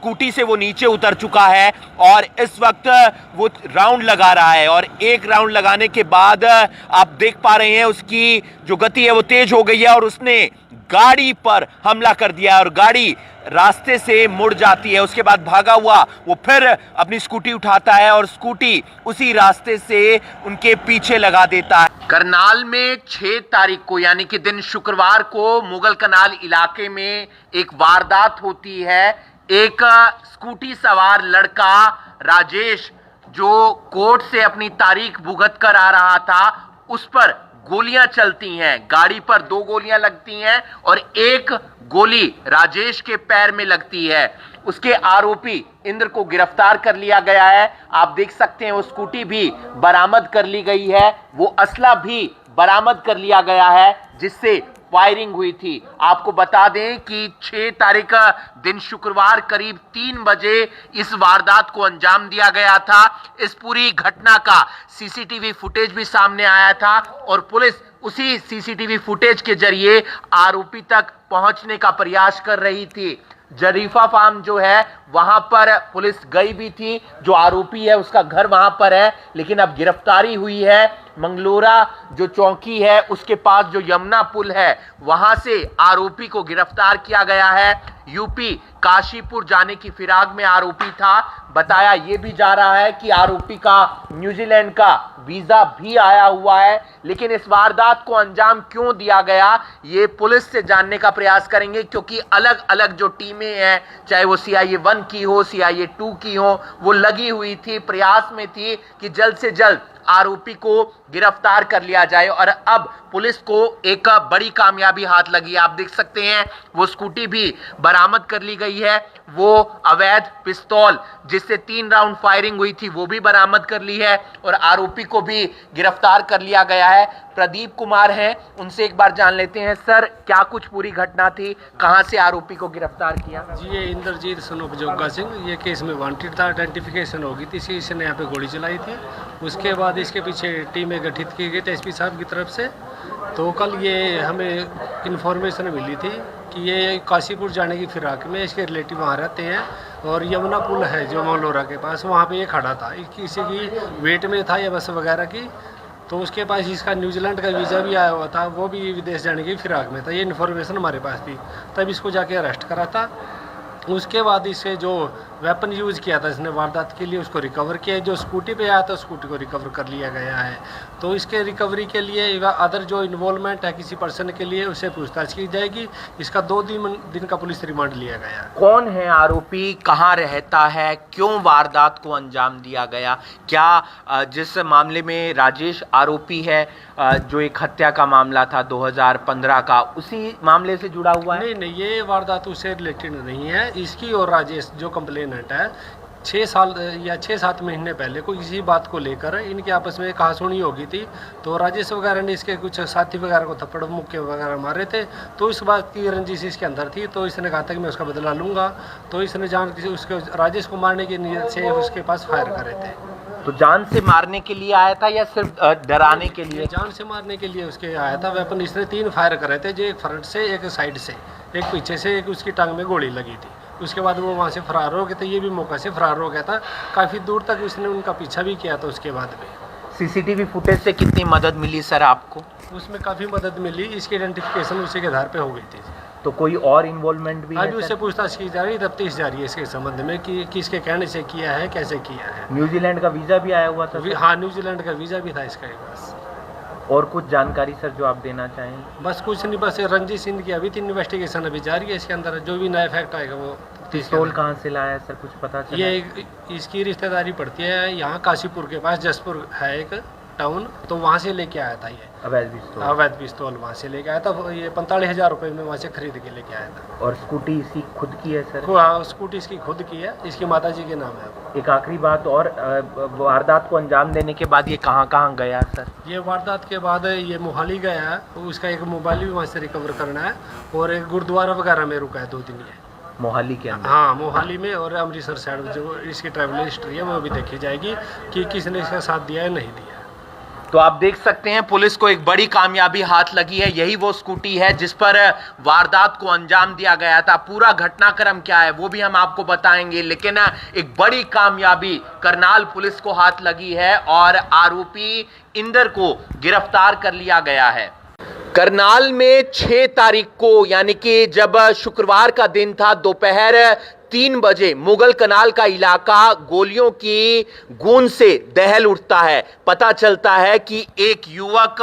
Scooty से वो नीचे उतर चुका है और इस वक्त वो राउंड लगा रहा है। और एक राउंड लगाने के बाद आप देख पा रहे हैं उसकी जो गति है वो तेज हो गई है और उसने गाड़ी पर हमला कर दिया और गाड़ी रास्ते से मुड़ जाती है। उसके बाद भागा हुआ वो फिर अपनी स्कूटी उठाता है और स्कूटी उसी रास्ते से उनके पीछे लगा देता है। करनाल में 6 तारीख को यानी कि दिन शुक्रवार को मुगल कनाल इलाके में एक वारदात होती है। एक स्कूटी सवार लड़का राजेश जो कोर्ट से अपनी तारीख भुगत कर आ रहा था, उस पर गोलियां चलती हैं। गाड़ी पर 2 गोलियां लगती हैं और एक गोली राजेश के पैर में लगती है। उसके आरोपी इंद्र को गिरफ्तार कर लिया गया है। आप देख सकते हैं वो स्कूटी भी बरामद कर ली गई है, वो असला भी बरामद कर लिया गया है जिससे फायरिंग हुई थी। आपको बता दें कि 6 तारीख का दिन शुक्रवार करीब 3 बजे इस वारदात को अंजाम दिया गया था। इस पूरी घटना का सीसीटीवी फुटेज भी सामने आया था और पुलिस उसी सीसीटीवी फुटेज के जरिए आरोपी तक पहुंचने का प्रयास कर रही थी। जरीफा फार्म जो है वहां पर पुलिस गई भी थी, जो आरोपी है उसका घर वहां पर है, लेकिन अब गिरफ्तारी हुई है। मंगलोरा जो चौकी है उसके पास जो यमुना पुल है वहां से आरोपी को गिरफ्तार किया गया है। यूपी काशीपुर जाने की फिराक में आरोपी था। बताया यह भी जा रहा है कि आरोपी का न्यूजीलैंड का वीजा भी आया हुआ है, लेकिन इस वारदात को अंजाम क्यों दिया गया ये पुलिस से जानने का प्रयास करेंगे, क्योंकि अलग अलग जो टीमें हैं, चाहे वो CIA 1 की हो, CIA 2 की हो, वो लगी हुई थी, प्रयास में थी कि जल्द से जल्द आरोपी को गिरफ्तार कर लिया जाए। और अब पुलिस को एक बड़ी कामयाबी हाथ लगी। आप देख सकते हैं वो स्कूटी भी बरामद कर ली गई है। वो अवैध पिस्तौल जिससे 3 राउंड फायरिंग हुई थी वो भी बरामद कर ली है और आरोपी को भी गिरफ्तार कर लिया गया है। प्रदीप कुमार हैं, उनसे एक बार जान लेते हैं। सर, क्या कुछ पूरी घटना थी, कहां से आरोपी को गिरफ्तार किया? जी, ये इंद्रजीत सनोप जोगा सिंह, ये केस में वांटेड था। आइडेंटिफिकेशन हो गई थी, इसने यहाँ पे गोली चलाई थी। उसके बाद इसके पीछे टीमें गठित की गई थी SP साहब की तरफ से। तो कल ये हमें इन्फॉर्मेशन मिली थी कि ये काशीपुर जाने की फिराक में इसके रिलेटिव वहाँ रहते हैं और यमुना पुल है जो मंगलोरा के पास, वहाँ पे ये खड़ा था। किसी की वेट में था या बस वगैरह की, तो उसके पास इसका न्यूजीलैंड का वीज़ा भी आया हुआ था, वो भी विदेश जाने की फिराक में था। ये इन्फॉर्मेशन हमारे पास थी, तब इसको जाके अरेस्ट करा था। उसके बाद इसे जो वेपन यूज़ किया था इसने वारदात के लिए उसको रिकवर किया। जो स्कूटी पे आया था स्कूटी को रिकवर कर लिया गया है। तो इसके रिकवरी के लिए अदर जो इन्वॉल्वमेंट है किसी पर्सन के लिए उससे पूछताछ की जाएगी। इसका 2 दिन का पुलिस रिमांड लिया गया। कौन है आरोपी, कहाँ रहता है, क्यों वारदात को अंजाम दिया गया? क्या जिस मामले में राजेश आरोपी है, जो एक हत्या का मामला था 2015 का, उसी मामले से जुड़ा हुआ है? नहीं, ये वारदात उससे रिलेटेड नहीं है। इसकी और राजेश जो कंप्लेनेंट है 6 साल या 6-7 महीने पहले कोई किसी बात को लेकर इनके आपस में कहासुनी हो गई थी। तो राजेश वगैरह ने इसके कुछ साथी वगैरह को थप्पड़ मुक्के वगैरह मारे थे, तो इस बात की रंजिश इसके अंदर थी। तो इसने कहा था कि मैं उसका बदला लूँगा। तो इसने जान के उसके राजेश को मारने की नीयत से उसके पास फायर करे थे। तो जान से मारने के लिए आया था या सिर्फ डराने के लिए? जान से मारने के लिए उसके आया था। वेपन इसने 3 फायर करे थे, जो एक फ्रंट से, एक साइड से, एक पीछे से, एक उसकी टांग में गोली लगी थी। उसके बाद वो वहाँ से फरार हो गए थे। ये भी मौका से फरार हो गया था। काफ़ी दूर तक उसने उनका पीछा भी किया था। उसके बाद में CCTV फुटेज से कितनी मदद मिली सर आपको? उसमें काफ़ी मदद मिली। इसकी आइडेंटिफिकेशन उसी के आधार पे हो गई थी। तो कोई और इन्वॉल्वमेंट भी है? अभी उससे पूछताछ की जा रही है, तफ्तीश जारी है इसके संबंध में कि किसके कहने से किया है, कैसे किया है। न्यूजीलैंड का वीज़ा भी आया हुआ था? हाँ, न्यूजीलैंड का वीज़ा भी था इसका पास। और कुछ जानकारी सर जो आप देना चाहें? बस कुछ नहीं, बस रंजीत सिंह की अभी 3 इन्वेस्टिगेशन अभी जारी है। इसके अंदर जो भी नया फैक्ट आएगा वो। पिस्तौल कहाँ से लाया सर, कुछ पता चला? ये इसकी रिश्तेदारी पड़ती है यहाँ काशीपुर के पास, जसपुर है एक टाउन, तो वहाँ से लेके आया था। ये अवैध पिस्तौल वहाँ से लेके आया था। ये 45,000 रुपये में वहाँ से खरीद के लेके आया था। और स्कूटी इसकी खुद की है सर? हाँ, स्कूटी इसकी खुद की है, इसकी माताजी के नाम है। एक आखिरी बात और, वारदात को अंजाम देने के बाद ये कहाँ कहाँ गया सर? ये वारदात के बाद ये मोहाली गया है, उसका एक मोबाइल भी वहाँ से रिकवर करना है और एक गुरुद्वारा वगैरह में रुका है 2 दिन ये मोहाली के अंदर। हाँ, मोहाली में। और अमृतसर साइड जो इसकी ट्रैवल हिस्ट्री है वो भी देखी जाएगी कि किसने इसका साथ दिया है नहीं दिया। तो आप देख सकते हैं पुलिस को एक बड़ी कामयाबी हाथ लगी है। यही वो स्कूटी है जिस पर वारदात को अंजाम दिया गया था। पूरा घटनाक्रम क्या है वो भी हम आपको बताएंगे, लेकिन एक बड़ी कामयाबी करनाल पुलिस को हाथ लगी है और आरोपी इंदर को गिरफ्तार कर लिया गया है। करनाल में 6 तारीख को यानी कि जब शुक्रवार का दिन था, दोपहर 3 बजे मुगल कनाल का इलाका गोलियों की गूंज से दहल उठता है। पता चलता है कि एक युवक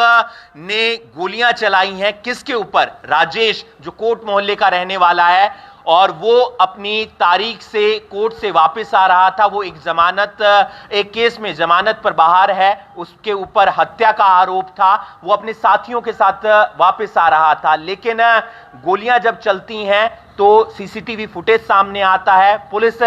ने गोलियां चलाई हैं। किसके ऊपर? राजेश, जो कोट मोहल्ले का रहने वाला है और वो अपनी तारीख से कोर्ट से वापस आ रहा था। वो एक केस में जमानत पर बाहर है, उसके ऊपर हत्या का आरोप था। वो अपने साथियों के साथ वापस आ रहा था, लेकिन गोलियां जब चलती हैं तो सीसीटीवी फुटेज सामने आता है। पुलिस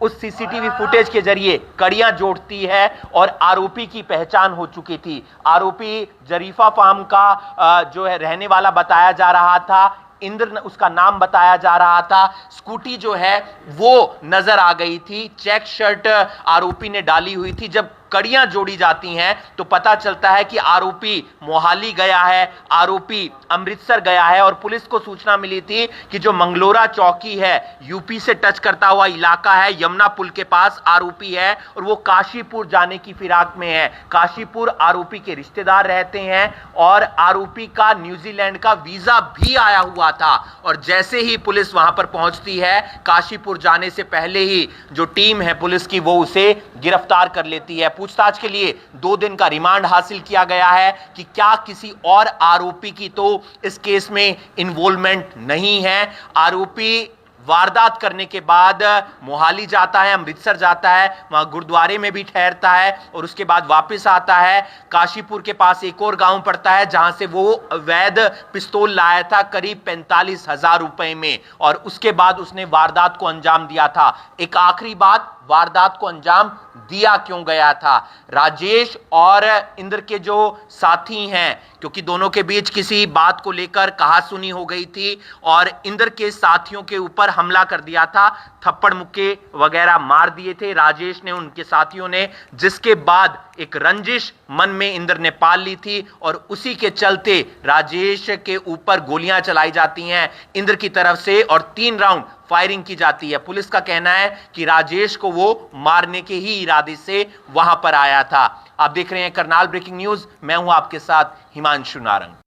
उस सीसीटीवी फुटेज के जरिए कड़ियां जोड़ती है और आरोपी की पहचान हो चुकी थी। आरोपी जरीफा फार्म का जो है रहने वाला बताया जा रहा था। इंद्र उसका नाम बताया जा रहा था। स्कूटी जो है वो नजर आ गई थी। चेक शर्ट आरोपी ने डाली हुई थी। जब कड़ियां जोड़ी जाती हैं तो पता चलता है कि आरोपी मोहाली गया है, आरोपी अमृतसर गया है और पुलिस को सूचना मिली थी कि जो मंगलोरा चौकी है, यूपी से टच करता हुआ इलाका है, यमुना पुल के पास आरोपी है और वो काशीपुर जाने की फिराक में है। काशीपुर आरोपी के रिश्तेदार रहते हैं और आरोपी का न्यूजीलैंड का वीजा भी आया हुआ था। और जैसे ही पुलिस वहां पर पहुंचती है, काशीपुर जाने से पहले ही जो टीम है पुलिस की वो उसे गिरफ्तार कर लेती है। पूछताछ के लिए 2 दिन का रिमांड हासिल किया गया है कि क्या किसी और आरोपी की तो इस केस में इन्वॉल्वमेंट नहीं है। आरोपी वारदात करने के बाद मोहाली जाता है, अमृतसर जाता है, वहां गुरुद्वारे में भी ठहरता है और उसके बाद वापस आता है। काशीपुर के पास एक और गांव पड़ता है जहां से वो अवैध पिस्तौल लाया था करीब 45,000 रुपए में और उसके बाद उसने वारदात को अंजाम दिया था। एक आखिरी बात, वारदात को अंजाम दिया क्यों गया था? राजेश और इंद्र के जो साथी हैं, क्योंकि दोनों के बीच किसी बात को लेकर कहासुनी हो गई थी और इंद्र के साथियों के ऊपर हमला कर दिया था, थप्पड़ मुक्के वगैरह मार दिए थे राजेश ने, उनके साथियों ने, जिसके बाद एक रंजिश मन में इंद्र ने पाल ली थी और उसी के चलते राजेश के ऊपर गोलियां चलाई जाती हैं इंद्र की तरफ से और 3 राउंड फायरिंग की जाती है। पुलिस का कहना है कि राजेश को वो मारने के ही इरादे से वहां पर आया था। आप देख रहे हैं करनाल ब्रेकिंग न्यूज, मैं हूं आपके साथ हिमांशु नारंग।